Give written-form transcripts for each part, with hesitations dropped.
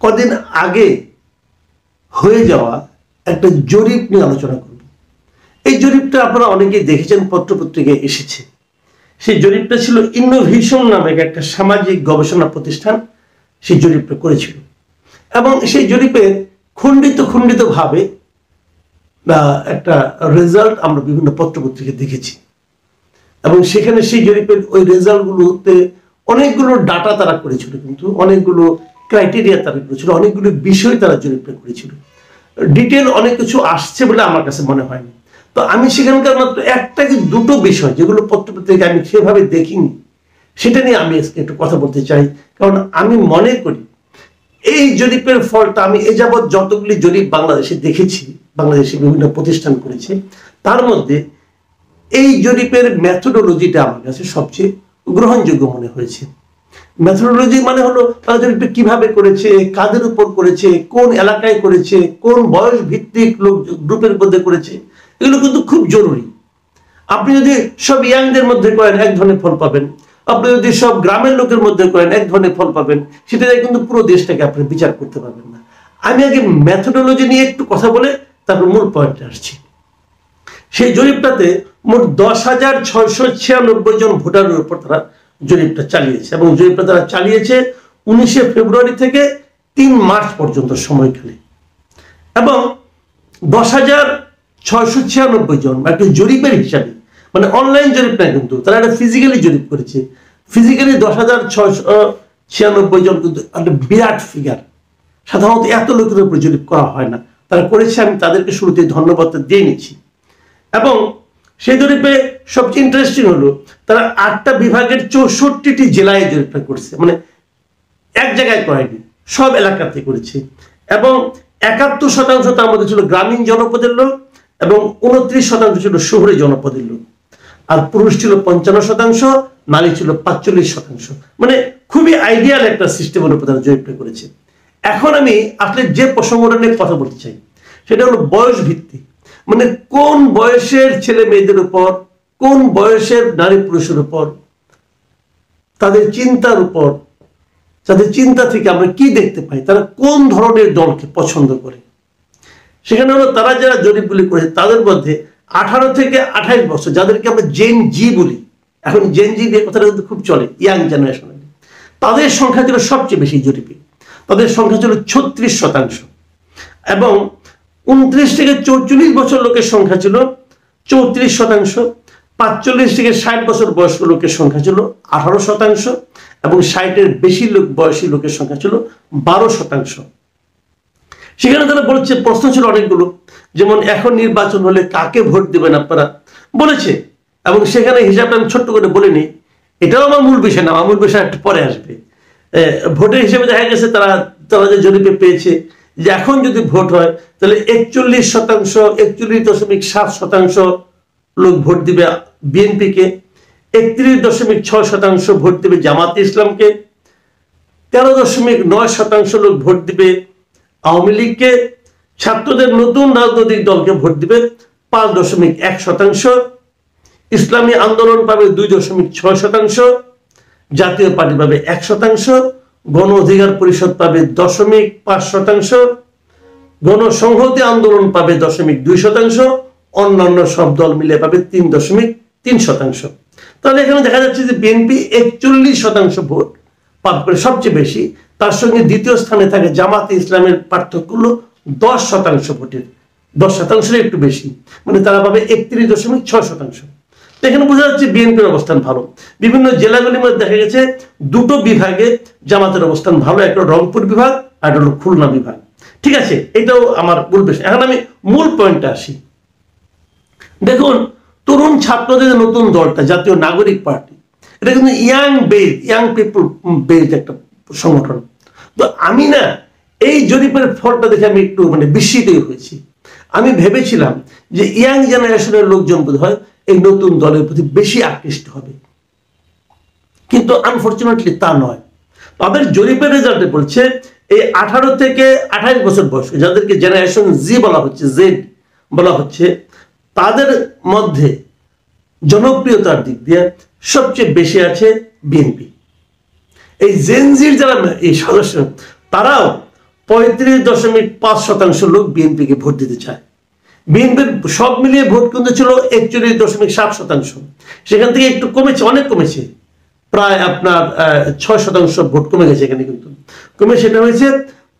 কদিন আগে হয়ে যাওয়া একটা জরিপ নিয়ে আলোচনা করব। এই জরিপটা আপনারা অনেকেই দেখেছেন, পত্রপত্রিকায় এসেছে। সেই জরিপটা ছিল ইনোভেশন নামে একটা সামাজিক গবেষণা প্রতিষ্ঠান সেই জরিপটা করেছিল, এবং সেই জরিপের খণ্ডিত ভাবে একটা রেজাল্ট আমরা বিভিন্ন পত্রপত্রিকায় দেখেছি। এবং সেখানে সেই জরিপের ওই রেজাল্টগুলোতে অনেকগুলো ডাটা তারা করেছিল, কিন্তু অনেকগুলো ক্রাইটেরিয়া তারা করেছিল, অনেকগুলো বিষয় তারা জরিপটা করেছিল। ডিটেল অনেক কিছু আসছে বলে আমার কাছে মনে হয়নি। তো আমি সেখানকার মাত্র একটা কি দুটো বিষয় যেগুলো পত্রপত্রিকায় আমি সেভাবে দেখিনি, সেটা নিয়ে আমি আজকে একটু কথা বলতে চাই। কারণ আমি মনে করি এই জরিপের ফলটা, আমি এ যাবৎ যতগুলি জরিপ বাংলাদেশে দেখেছি, বাংলাদেশে বিভিন্ন প্রতিষ্ঠান করেছে, তার মধ্যে এই জরিপের মেথোডোলজিটা আমার কাছে সবচেয়ে গ্রহণযোগ্য মনে হয়েছে। মেথোডোলজি মানে হলো তারা জরিপটা কিভাবে করেছে, কাদের উপর করেছে, কোন এলাকায় করেছে, কোন বয়স ভিত্তিক লোক গ্রুপের মধ্যে করেছে, এগুলো কিন্তু খুব জরুরি। আপনি যদি সব ইয়াংদের মধ্যে করেন এক ধরনের ফল পাবেন, আপনি যদি সব গ্রামের লোকের মধ্যে করেন এক ধরনের ফল পাবেন, সেটা কিন্তু পুরো দেশটাকে আপনি বিচার করতে পারবেন না। আমি আগে মেথোডোলজি নিয়ে একটু কথা বলে তারপর মূল পয়েন্টে আসছি। সেই জরিপটাতে মোট 10,696 জন ভোটারের উপর তারা জরিপটা চালিয়েছে, এবং জরিপটা তারা চালিয়েছে 19শে ফেব্রুয়ারি থেকে 3 মার্চ পর্যন্ত সময়কালে। এবং 10,696 জন একটা জরিপের হিসাবে, মানে অনলাইন জরিপ না, কিন্তু তারা একটা ফিজিক্যালি জরিপ করেছে। ফিজিক্যালি 10,696 জন কিন্তু একটা বিরাট ফিগার। সাধারণত এত লোকের উপর জরিপ করা হয় না, তারা করেছে। আমি তাদেরকে শুরুতে ধন্যবাদ দিয়ে নিচ্ছি। এবং সেই জরিপে সবচেয়ে ইন্টারেস্টিং হলো তারা 8টা বিভাগের 64টি জেলায় জরিপটা করছে, মানে এক জায়গায় করেনি, সব এলাকাতে করেছে। এবং 71% তার মধ্যে ছিল গ্রামীণ জনপদের লোক, এবং 29% ছিল শহুরে জনপদের লোক। আর পুরুষ ছিল 55%, নারী ছিল 45%। মানে খুবই আইডিয়াল একটা সিস্টেমের উপর তারা জরিপটা করেছে। এখন আমি আসলে যে প্রসঙ্গটা নিয়ে কথা বলতে চাই সেটা হলো বয়স ভিত্তিক, মানে কোন বয়সের ছেলে মেয়েদের উপর, কোন বয়সের নারী পুরুষের উপর, তাদের চিন্তার উপর, তাদের চিন্তা থেকে আমরা কি দেখতে পাই, তারা কোন ধরনের দলকে পছন্দ করে। সেখানে হলো তারা যারা জরিপগুলি করেছে তাদের মধ্যে 18 থেকে 28 বছর, যাদেরকে আমরা জেন জি বলি, এখন জেন জি দিয়ে কথাটা কিন্তু খুব চলে, ইয়াং জেনারেশন, তাদের সংখ্যা ছিল সবচেয়ে বেশি জরিপে। তাদের সংখ্যা ছিল 36%। এবং 29 থেকে 44 বছর লোকের সংখ্যা ছিল 34%। 45 থেকে 60 বছর বয়স্ক লোকের সংখ্যা ছিল 18%, এবং 60-এর বেশি বয়সী লোকের সংখ্যা ছিল 12%। সেখানে তারা বলছে, প্রশ্ন ছিল অনেকগুলো, যেমন এখন নির্বাচন হলে কাকে ভোট দিবেন আপনারা বলেছে। এবং সেখানে হিসাবটা আমি ছোট্ট করে বলে নিই, এটাও আমার মূল বিষয় না, আমার মূল বিষয় একটু পরে আসবে। ভোটের হিসেবে দেখা গেছে তারা যে জরিপে পেয়েছে যে এখন যদি ভোট হয় তাহলে 41%, 41.7% লোক ভোট দিবে বিএনপিকে, 31.6% ভোট দিবে জামাতে ইসলামকে, 13.9% লোক ভোট দিবে আওয়ামী লীগকে, ছাত্রদের নতুন রাজনৈতিক দলকে ভোট দিবে 5.1%, ইসলামী আন্দোলন পাবে 2.6%, জাতীয় পার্টি পাবে 1%, গণ অধিকার পরিষদ পাবে 0.5%, গণসংহতি আন্দোলন পাবে 0.2%, অন্যান্য সব দল মিলে পাবে 3.3%। তাহলে এখানে দেখা যাচ্ছে যে বিএনপি 41% ভোট পাবে সবচেয়ে বেশি। তার সঙ্গে দ্বিতীয় স্থানে থাকে জামাতে ইসলামের পার্থক্য হলো 10% ভোটের, 10% একটু বেশি, মানে তারা পাবে 31.6%। এখানে বোঝা যাচ্ছে বিএনপির অবস্থান ভালো। বিভিন্ন জেলাগুলির মধ্যে দেখা গেছে দুটো বিভাগে জামাতের অবস্থান ভালো, একটা রংপুর বিভাগ আর হলো খুলনা বিভাগ। ঠিক আছে, এটাও আমার মূল বিষয়। এখন আমি মূল পয়েন্টে আসি। দেখুন, তরুণ ছাত্রদের নতুন দলটা জাতীয় নাগরিক পার্টি, এটা কিন্তু ইয়াং পিপল বেসড একটা সংগঠন। তো আমি না এই জরিপের ফলটা দেখে আমি একটু বিস্মিত হয়েছি। আমি ভেবেছিলাম যে ইয়াং জেনারেশনের লোকজন বোধ হয় এই নতুন দলের প্রতি বেশি আকৃষ্ট হবে, কিন্তু আনফরচুনেটলি তা নয়। তাদের জরিপের রেজাল্টে বলছে এই 18 থেকে 28 বছর বয়স্ক, যাদেরকে জেনারেশন জি বলা হচ্ছে, জেড বলা হচ্ছে, তাদের মধ্যে জনপ্রিয়তার দিক দিয়ে সবচেয়ে বেশি আছে বিএনপি। এই জেনজির যারা এই সদস্য, তারাও 35.5% লোক বিএনপিকে ভোট দিতে চায়। বিএনপির সব মিলিয়ে ভোট কিন্তু ছিল 41.7%। সেখান থেকে একটু কমেছে, অনেক কমেছে, প্রায় আপনার 6% ভোট কমে গেছে এখানে, কিন্তু কমে সেটা হয়েছে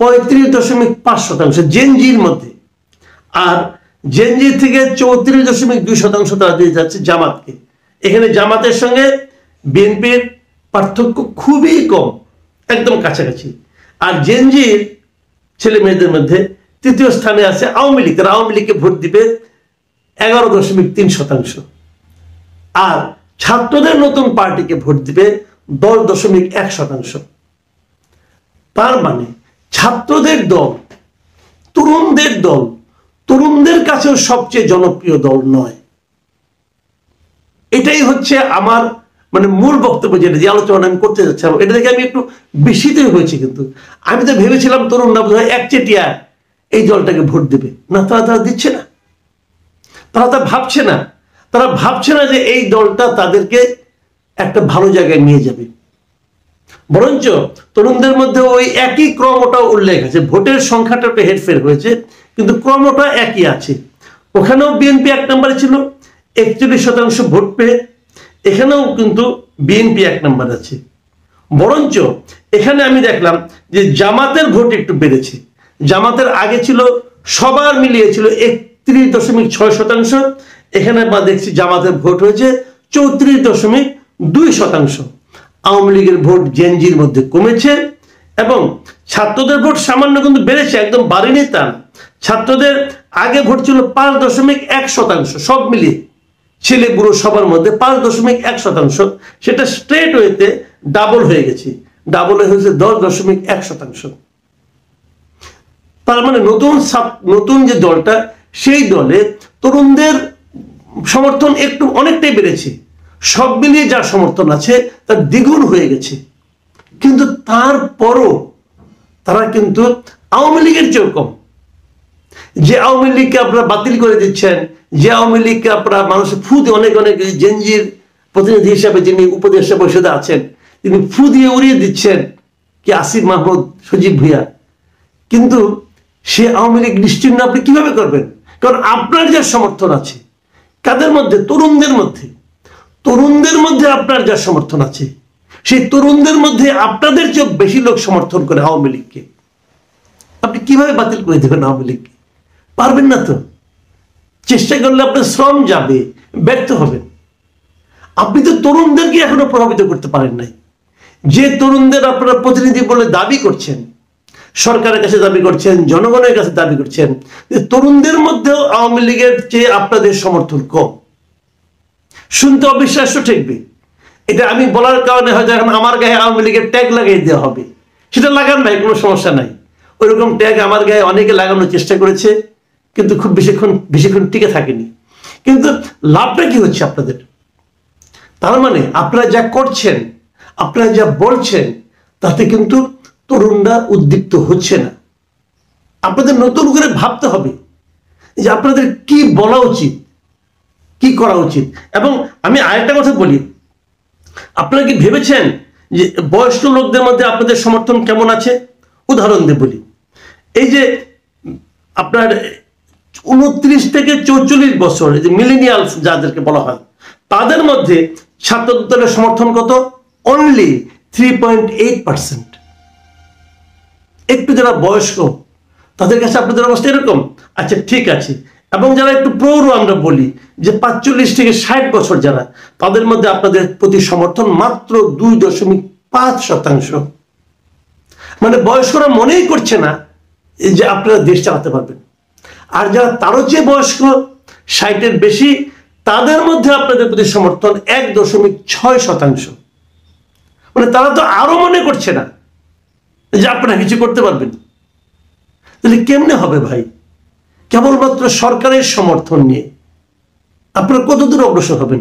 35.5% জেনজির মধ্যে। আর জেনজি থেকে 34.2% তারা দিয়ে যাচ্ছে জামাতকে। এখানে জামাতের সঙ্গে বিএনপির পার্থক্য খুবই কম, একদম কাছাকাছি। আর জেনজির ছেলে মেয়েদের মধ্যে তৃতীয় স্থানে আছে আওয়ামী লীগ। তারা আওয়ামী লীগকে ভোট দিবে 11.3%। আর ছাত্রদের নতুন পার্টিকে ভোট দিবে 10.1%। তার মানে ছাত্রদের দল, তরুণদের দল, তরুণদের কাছেও সবচেয়ে জনপ্রিয় দল নয়। এটাই হচ্ছে আমার মানে মূল বক্তব্য, যেটা যে আলোচনা আমি করতে যাচ্ছিলাম। এটা দেখে আমি একটু বিস্মিত হয়েছি। কিন্তু আমি তো ভেবেছিলাম তরুণরা বোধহয় একচেটিয়া এই দলটাকে ভোট দেবে। না, তারা দিচ্ছে না। তারা ভাবছে না, তারা ভাবছে না যে এই দলটা তাদেরকে একটা ভালো জায়গায় নিয়ে যাবে। বরঞ্চ তরুণদের মধ্যে ওই একই ক্রমটা উল্লেখ আছে। ভোটের সংখ্যাটা একটু হেরফের হয়েছে, কিন্তু ক্রমটা একই আছে। ওখানেও বিএনপি 1 নম্বরে ছিল 41% ভোট পেয়ে, এখানেও কিন্তু বিএনপি 1 নম্বর আছে। বরঞ্চ এখানে আমি দেখলাম যে জামাতের ভোট একটু বেড়েছে। জামাতের আগে ছিল সবার মিলিয়ে ছিল 31.6%, এখানে বা দেখছি জামাতের ভোট হয়েছে 34.2%। আওয়ামী লীগের ভোট জেনজির মধ্যে কমেছে এবং ছাত্রদের ভোট সামান্য কিন্তু বেড়েছে, একদম বাড়েনি তা না। ছাত্রদের আগে ভোট ছিল 5.1%, সব মিলিয়ে ছেলে বুড়ো সবার মধ্যে 5.1%, সেটা স্ট্রেট ওয়েতে ডাবল হয়ে গেছে, ডাবল হয়েছে 10.1%। তার মানে নতুন যে দলটা, সেই দলে তরুণদের সমর্থন একটু অনেকটাই বেড়েছে। সব মিলিয়ে যার সমর্থন আছে তার দ্বিগুণ হয়ে গেছে। কিন্তু তারপরও তারা কিন্তু আওয়ামী লীগের চেয়েও কম। যে আওয়ামী লীগকে আপনারা বাতিল করে দিচ্ছেন, যে আওয়ামী লীগকে আপনারা মানুষের অনেক জেনজির প্রতিনিধি হিসাবে যিনি উপদেষ্টা পরিষদে আছেন, তিনি দিয়ে উড়িয়ে দিচ্ছেন কি আসিফ মাহমুদ, সজীব ভুইয়া। কিন্তু সে আওয়ামী লীগ নিশ্চিহ্ন আপনি কিভাবে করবেন? কারণ আপনার যে সমর্থন আছে, কাদের মধ্যে? তরুণদের মধ্যে আপনার যা সমর্থন আছে, সেই তরুণদের মধ্যে আপনাদের চেয়ে বেশি লোক সমর্থন করে আওয়ামী লীগকে। আপনি কিভাবে বাতিল করে দেবেন আওয়ামী লীগকে? পারবেন না তো। চেষ্টা করলে আপনার শ্রম যাবে, ব্যর্থ হবেন। আপনি তো তরুণদেরকে এখনো প্রভাবিত করতে পারেন নাই। যে তরুণদের আপনারা প্রতিনিধি বলে দাবি করছেন, সরকারের কাছে দাবি করছেন, জনগণের কাছে দাবি করছেন, যে তরুণদের মধ্যেও আওয়ামী লীগের চেয়ে আপনাদের সমর্থন কম। শুনতে অবিশ্বাস্য ঠেকবে। এটা আমি বলার কারণে হয়তো এখন আমার গায়ে আওয়ামী লীগের ট্যাগ লাগিয়ে দেওয়া হবে। সেটা লাগান ভাই, কোনো সমস্যা নাই। ওইরকম ট্যাগ আমার গায়ে অনেকে লাগানোর চেষ্টা করেছে, কিন্তু খুব বেশিক্ষণ টিকে থাকেনি। কিন্তু লাভটা কি হচ্ছে আপনাদের? তার মানে আপনারা যা করছেন, আপনারা যা বলছেন, তাতে কিন্তু তরুণরা উদ্দীপ্ত হচ্ছে না। আপনাদের নতুন করে ভাবতে হবে যে আপনাদের কি বলা উচিত, কি করা উচিত। এবং আমি আরেকটা কথা বলি, আপনারা কি ভেবেছেন যে বয়স্ক লোকদের মধ্যে আপনাদের সমর্থন কেমন আছে? উদাহরণ দিয়ে বলি, এই যে আপনার 29 থেকে 44 বছর, যে মিলেনিয়ালস যাদেরকে বলা হয়, তাদের মধ্যে ছাত্রদের সমর্থন কত? অনলি 3.8%। একটু যারা বয়স্ক তাদের কাছে আপনাদের অবস্থা এরকম। আচ্ছা, ঠিক আছে। এবং যারা একটু প্রৌঢ়, আমরা বলি যে 45 থেকে 60 বছর যারা, তাদের মধ্যে আপনাদের প্রতি সমর্থন মাত্র 2.5%। মানে বয়স্করা মনেই করছে না যে আপনারা দেশ চালাতে পারবেন। আর যারা তারও চেয়ে বয়স্ক, 60-এর বেশি, তাদের মধ্যে আপনাদের প্রতি সমর্থন 1.6%। মানে তারা তো আরো মনে করছে না যে আপনারা কিছু করতে পারবেন। তাহলে কেমনে হবে ভাই? কেবলমাত্র সরকারের সমর্থন নিয়ে আপনারা কতদূর অগ্রসর হবেন?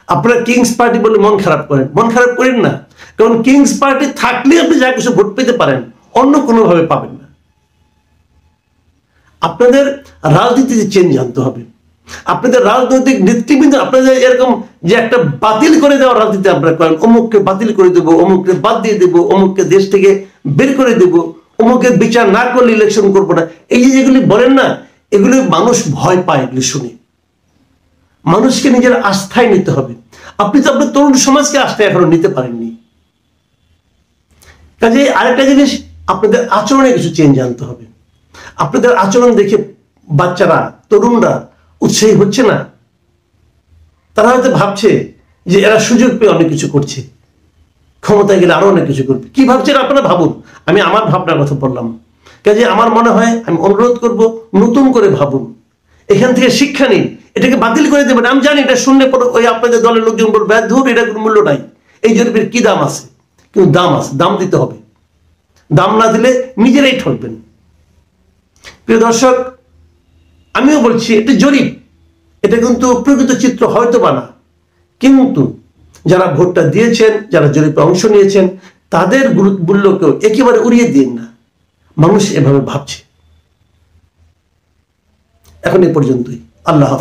আপনারা কিংস পার্টি বলে মন খারাপ করেন। মন খারাপ করেন না, কারণ কিংস পার্টি থাকলে আপনি যা কিছু ভোট পেতে পারেন, অন্য কোনোভাবে পাবেন না। আপনাদের রাজনীতিতে চেঞ্জ আনতে হবে। আপনাদের রাজনৈতিক নেতৃবৃন্দ, আপনাদের এরকম যে একটা বাতিল করে দেওয়ার রাজনীতি আপনারা করেন, অমুককে বাতিল করে দেবো, অমুককে বাদ দিয়ে দেবো, অমুককে দেশ থেকে বের করে দেবো, অমুকের বিচার না করলে ইলেকশন করবো না, এই যে যেগুলি বলেন না, এগুলি মানুষ ভয় পায় এগুলি শুনে। মানুষকে নিজের আস্থায় নিতে হবে। আপনি তো আপনার তরুণ সমাজকে আস্থায় এখনো নিতে পারেননি। কাজে আরেকটা জিনিস, আপনাদের আচরণে কিছু চেঞ্জ আনতে হবে। আপনাদের আচরণ দেখে বাচ্চারা, তরুণরা উৎসাহী হচ্ছে না। তারা হয়তো ভাবছে যে এরা সুযোগ পেয়ে অনেক কিছু করছে, ক্ষমতায় গেলে আরো অনেক কিছু করবে। কি ভাবছেন আপনারা ভাবুন, আমি আমার ভাবনার কথা বললাম। কাজে আমার মনে হয়, আমি অনুরোধ করব, নতুন করে ভাবুন, এখান থেকে শিক্ষা নিন, এটাকে বাতিল করে দেবেন। আমি জানি এটা শুনলে পরে ওই আপনাদের দলের লোকজন বলবে ধুর, এটা কোনো মূল্য নাই, এই জরিপের কি দাম আছে? কিন্তু দাম আছে, দাম দিতে হবে। দাম না দিলে নিজেরাই ঠকবেন। প্রিয় দর্শক, আমিও বলছি এটা জরিপ, এটা কিন্তু প্রকৃত চিত্র হয়তো বা না, কিন্তু যারা ভোটটা দিয়েছেন, যারা জরিপে অংশ নিয়েছেন, তাদের মূল্যকেও একেবারে উড়িয়ে দিন না। মানুষ এভাবে ভাবছে। এখন এ পর্যন্তই। আল্লাহ হাফেজ।